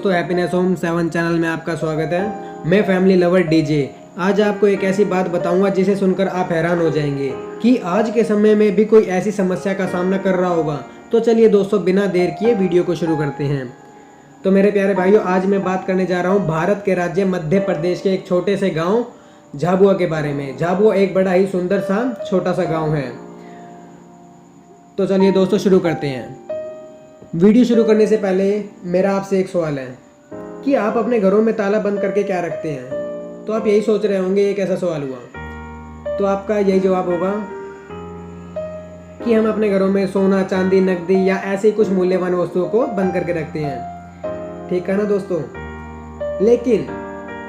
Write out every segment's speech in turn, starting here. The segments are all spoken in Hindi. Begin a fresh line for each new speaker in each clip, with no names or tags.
दोस्तों, हैप्पीनेस होम 7 चैनल में आपका स्वागत है। मैं फैमिली लवर डीजे आज आपको एक ऐसी बात बताऊंगा जिसे सुनकर आप हैरान हो जाएंगे कि आज के समय में भी कोई ऐसी समस्या का सामना कर रहा होगा। तो चलिए दोस्तों, बिना देर किए वीडियो को शुरू करते हैं। तो मेरे प्यारे भाइयों, आज मैं बात करने जा रहा हूँ भारत के राज्य मध्य प्रदेश के एक छोटे से गाँव झाबुआ के बारे में। झाबुआ एक बड़ा ही सुंदर सा छोटा सा गाँव है। तो चलिए दोस्तों, शुरू करते हैं। वीडियो शुरू करने से पहले मेरा आपसे एक सवाल है कि आप अपने घरों में ताला बंद करके क्या रखते हैं। तो आप यही सोच रहे होंगे ये कैसा सवाल हुआ। तो आपका यही जवाब होगा कि हम अपने घरों में सोना, चांदी, नकदी या ऐसी कुछ मूल्यवान वस्तुओं को बंद करके रखते हैं। ठीक है ना दोस्तों। लेकिन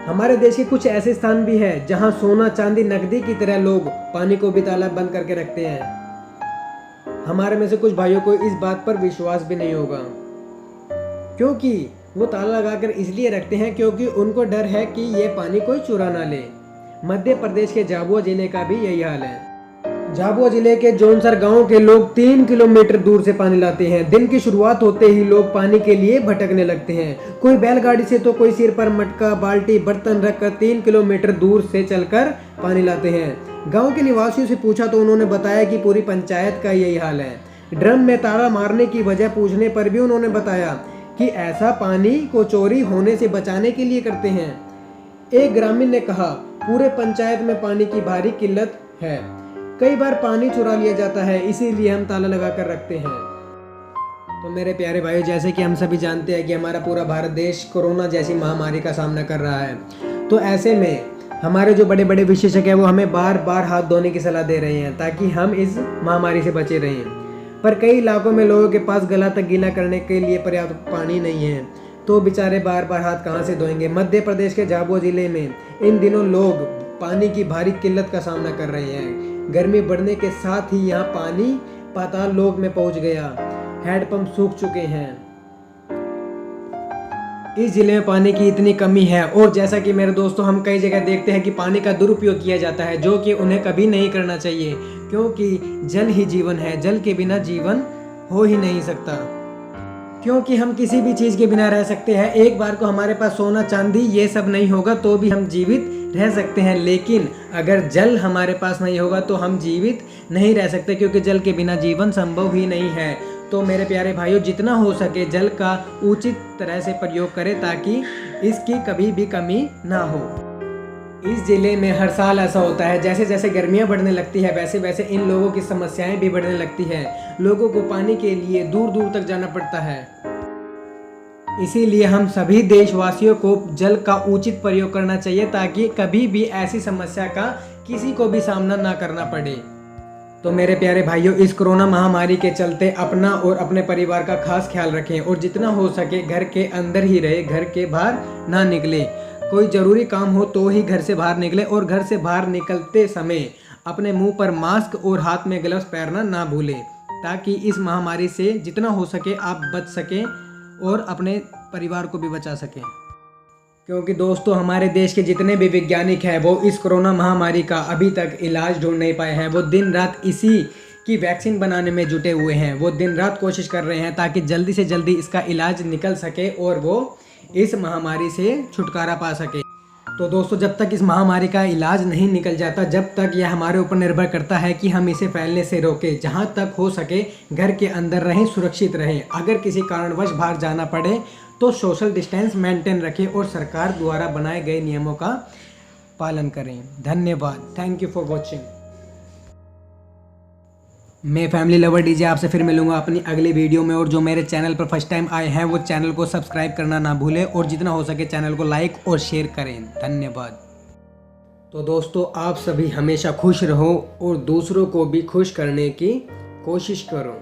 हमारे देश के कुछ ऐसे स्थान भी है जहां सोना, चांदी, नकदी की तरह लोग पानी को भी ताला बंद करके रखते हैं। हमारे में से कुछ भाइयों को इस बात पर विश्वास भी नहीं होगा, क्योंकि वो ताला लगाकर इसलिए रखते हैं क्योंकि उनको डर है कि ये पानी कोई चुरा ना ले। मध्य प्रदेश के झाबुआ जिले का भी यही हाल है। झाबुआ जिले के जौनसर गांव के लोग 3 किलोमीटर दूर से पानी लाते हैं। दिन की शुरुआत होते ही लोग पानी के लिए भटकने लगते हैं। कोई बैलगाड़ी से तो कोई सिर पर मटका, बाल्टी, बर्तन रखकर 3 किलोमीटर दूर से चलकर पानी लाते हैं। गांव के निवासियों से पूछा तो उन्होंने बताया कि पूरी पंचायत का यही हाल है। ड्रम में ताला मारने की वजह पूछने पर भी उन्होंने बताया कि ऐसा पानी को चोरी होने से बचाने के लिए करते हैं। एक ग्रामीण ने कहा, पूरे पंचायत में पानी की भारी किल्लत है। कई बार पानी चुरा लिया जाता है, इसीलिए हम ताला लगा कर रखते हैं। तो मेरे प्यारे भाइयों, जैसे कि हम सभी जानते हैं कि हमारा पूरा भारत देश कोरोना जैसी महामारी का सामना कर रहा है। तो ऐसे में हमारे जो बड़े बड़े विशेषज्ञ हैं वो हमें बार बार हाथ धोने की सलाह दे रहे हैं ताकि हम इस महामारी से बचे रहें। पर कई इलाकों में लोगों के पास गला तक गीला करने के लिए पर्याप्त पानी नहीं है, तो बेचारे बार बार हाथ कहाँ से धोएंगे। मध्य प्रदेश के झाबुआ जिले में इन दिनों लोग पानी की भारी किल्लत का सामना कर रहे हैं। गर्मी बढ़ने के साथ ही यहाँ पानी पाताल लोक में पहुँच गया। हैंडपंप सूख चुके हैं। इस जिले में पानी की इतनी कमी है, और जैसा कि मेरे दोस्तों, हम कई जगह देखते हैं कि पानी का दुरुपयोग किया जाता है, जो कि उन्हें कभी नहीं करना चाहिए, क्योंकि जल ही जीवन है। जल के बिना जीवन हो ही नहीं सकता, क्योंकि हम किसी भी चीज़ के बिना रह सकते हैं। एक बार को हमारे पास सोना, चांदी ये सब नहीं होगा तो भी हम जीवित रह सकते हैं, लेकिन अगर जल हमारे पास नहीं होगा तो हम जीवित नहीं रह सकते, क्योंकि जल के बिना जीवन संभव ही नहीं है। तो मेरे प्यारे भाइयों, जितना हो सके जल का उचित तरह से प्रयोग करें ताकि इसकी कभी भी कमी ना हो। इस जिले में हर साल ऐसा होता है, जैसे जैसे गर्मियां बढ़ने लगती है वैसे वैसे इन लोगों की समस्याएं भी बढ़ने लगती है। लोगों को पानी के लिए दूर दूर तक जाना पड़ता है। इसीलिए हम सभी देशवासियों को जल का उचित प्रयोग करना चाहिए ताकि कभी भी ऐसी समस्या का किसी को भी सामना ना करना पड़े। तो मेरे प्यारे भाइयों, इस कोरोना महामारी के चलते अपना और अपने परिवार का खास ख्याल रखें, और जितना हो सके घर के अंदर ही रहे, घर के बाहर ना निकले। कोई ज़रूरी काम हो तो ही घर से बाहर निकले, और घर से बाहर निकलते समय अपने मुंह पर मास्क और हाथ में ग्लव्स पहनना ना भूलें, ताकि इस महामारी से जितना हो सके आप बच सकें और अपने परिवार को भी बचा सकें। क्योंकि दोस्तों, हमारे देश के जितने भी वैज्ञानिक हैं वो इस कोरोना महामारी का अभी तक इलाज ढूंढ नहीं पाए हैं। वो दिन रात इसी की वैक्सीन बनाने में जुटे हुए हैं। वो दिन रात कोशिश कर रहे हैं ताकि जल्दी से जल्दी इसका इलाज निकल सके और वो इस महामारी से छुटकारा पा सके। तो दोस्तों, जब तक इस महामारी का इलाज नहीं निकल जाता, जब तक यह हमारे ऊपर निर्भर करता है कि हम इसे फैलने से रोकें। जहां तक हो सके घर के अंदर रहें, सुरक्षित रहें। अगर किसी कारणवश बाहर जाना पड़े तो सोशल डिस्टेंस मेंटेन रखें और सरकार द्वारा बनाए गए नियमों का पालन करें। धन्यवाद। Thank you for watching. मैं फैमिली लवर डीजे आपसे फिर मिलूंगा अपनी अगली वीडियो में, और जो मेरे चैनल पर फर्स्ट टाइम आए हैं वो चैनल को सब्सक्राइब करना ना भूलें, और जितना हो सके चैनल को लाइक और शेयर करें। धन्यवाद। तो दोस्तों, आप सभी हमेशा खुश रहो और दूसरों को भी खुश करने की कोशिश करो।